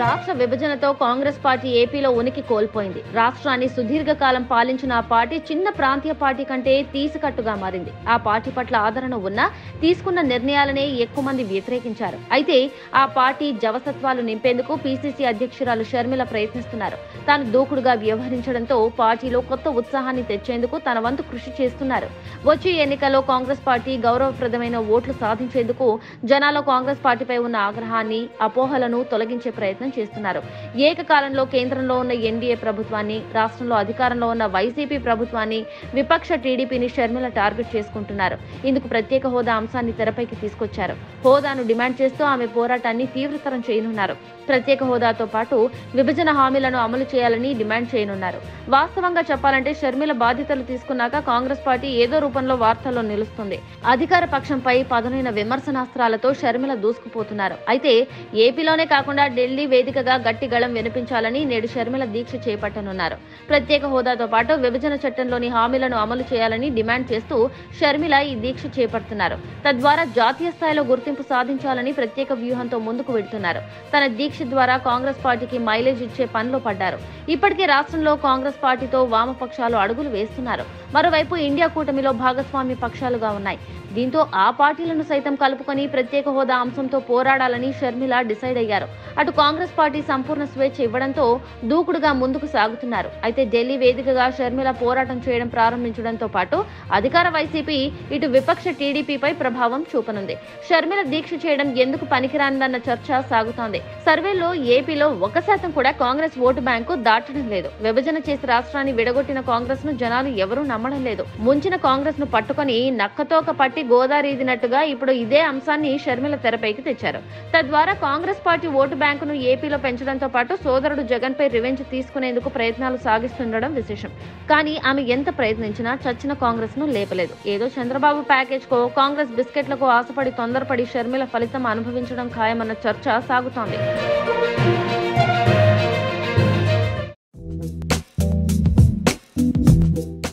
రాష్ట్ర విభజనతో కాంగ్రెస్ పార్టీ ఏపీలో ఉనికి కోల్పోయింది. రాష్ట్రాన్ని సుదీర్ఘకాలం పాలించిన ఆ పార్టీ చిన్న ప్రాంతీయ పార్టీ కంటే తీసికట్టుగా మారింది. ఆ పార్టీ పట్ల ఆదరణ ఉన్నా తీసుకున్న నిర్ణయాలనే ఎక్కువ మంది వ్యతిరేకించారు. అయితే ఆ పార్టీ జవసత్వాలు నింపేందుకు పీసీసీ అధ్యక్షురాలు షర్మిల ప్రయత్నిస్తున్నారు. తాను దూకుడుగా వ్యవహరించడంతో పార్టీలో కొత్త ఉత్సాహాన్ని తెచ్చేందుకు తన వంతు కృషి చేస్తున్నారు. వచ్చే ఎన్నికల్లో కాంగ్రెస్ పార్టీ గౌరవప్రదమైన ఓట్లు సాధించేందుకు జనాల్లో కాంగ్రెస్ పార్టీపై ఉన్న ఆగ్రహాన్ని, అపోహలను తొలగించే ప్రయత్నం చేస్తున్నారు. ఏకకాలంలో కేంద్రంలో ఉన్న ఎన్డీఏ ప్రభుత్వాన్ని, రాష్ట్రంలో అధికారంలో ఉన్న వైసీపీ ప్రభుత్వాన్ని, విపక్ష టీడీపీని షర్మిల టార్గెట్ చేసుకుంటున్నారు. ఇందుకు ప్రత్యేక హోదా అంశాన్ని తెరపైకి తీసుకొచ్చారు. హోదాను డిమాండ్ చేస్తూ ఆమె పోరాటాన్ని తీవ్రతరం చేయనున్నారు. ప్రత్యేక హోదాతో పాటు విభజన హామీలను అమలు చేయాలని డిమాండ్ చేయనున్నారు. వాస్తవంగా చెప్పాలంటే షర్మిల బాధ్యతలు తీసుకున్నాక కాంగ్రెస్ పార్టీ ఏదో రూపంలో వార్తల్లో నిలుస్తుంది. అధికార పక్షంపై పదునైన విమర్శనాస్త్రాలతో షర్మిల దూసుకుపోతున్నారు. అయితే ఏపీలోనే కాకుండా ఢిల్లీ వేదికగా గట్టి గళం వినిపించాలని నేడు షర్మిల దీక్ష చేపట్టనున్నారు. ప్రత్యేక హోదాతో పాటు విభజన చట్టంలోని హామీలను అమలు చేయాలని డిమాండ్ చేస్తూ షర్మిల ఈ దీక్ష చేపడుతున్నారు. తద్వారా జాతీయ స్థాయిలో గుర్తింపు సాధించాలని ప్రత్యేక వ్యూహంతో ముందుకు వెళ్తున్నారు. తన దీక్ష ద్వారా కాంగ్రెస్ పార్టీకి మైలేజ్ ఇచ్చే పనిలో పడ్డారు. ఇప్పటికే రాష్ట్రంలో కాంగ్రెస్ పార్టీతో వామపక్షాలు అడుగులు వేస్తున్నారు. మరోవైపు ఇండియా కూటమిలో భాగస్వామ్య పక్షాలుగా ఉన్నాయి. దీంతో ఆ పార్టీలను సైతం కలుపుకొని ప్రత్యేక హోదా అంశంతో పోరాడాలని షర్మిల డిసైడ్ అయ్యారు. అటు కాంగ్రెస్ పార్టీ సంపూర్ణ స్వేచ్ఛ ఇవ్వడంతో దూకుడుగా ముందుకు సాగుతున్నారు. అయితే ఢిల్లీ వేదికగా షర్మిల పోరాటం చేయడం ప్రారంభించడంతో పాటు అధికార వైసీపీ, ఇటు విపక్ష టీడీపీపై ప్రభావం చూపనుంది. షర్మిల దీక్ష చేయడం ఎందుకు పనికిరానిదన్న చర్చ సాగుతోంది. సర్వేలో ఏపీలో 1% కూడా కాంగ్రెస్ ఓటు బ్యాంకు దాటడం లేదు. విభజన చేసి రాష్ట్రాన్ని విడగొట్టిన కాంగ్రెస్ ను జనాలు ఎవరూ నమ్మడం లేదు. ముంచిన కాంగ్రెస్ ను పట్టుకొని నక్కతోక పట్టి గోదారీదినట్టుగా ఇప్పుడు ఇదే అంశాన్ని షర్మిల తెరపైకి తెచ్చారు. తద్వారా కాంగ్రెస్ పార్టీ ఓటు బ్యాంకును ఏపీలో పెంచడంతో పాటు సోదరుడు జగన్ పై రివెంజ్ తీసుకునేందుకు ప్రయత్నాలు సాగిస్తుండడం విశేషం. కానీ ఆమె ఎంత ప్రయత్నించినా చచ్చిన కాంగ్రెస్ ను లేపలేదు. ఏదో చంద్రబాబు ప్యాకేజ్ కో, కాంగ్రెస్ బిస్కెట్లకు ఆశపడి తొందరపడి షర్మిల ఫలితం అనుభవించడం ఖాయమన్న చర్చ సాగుతోంది.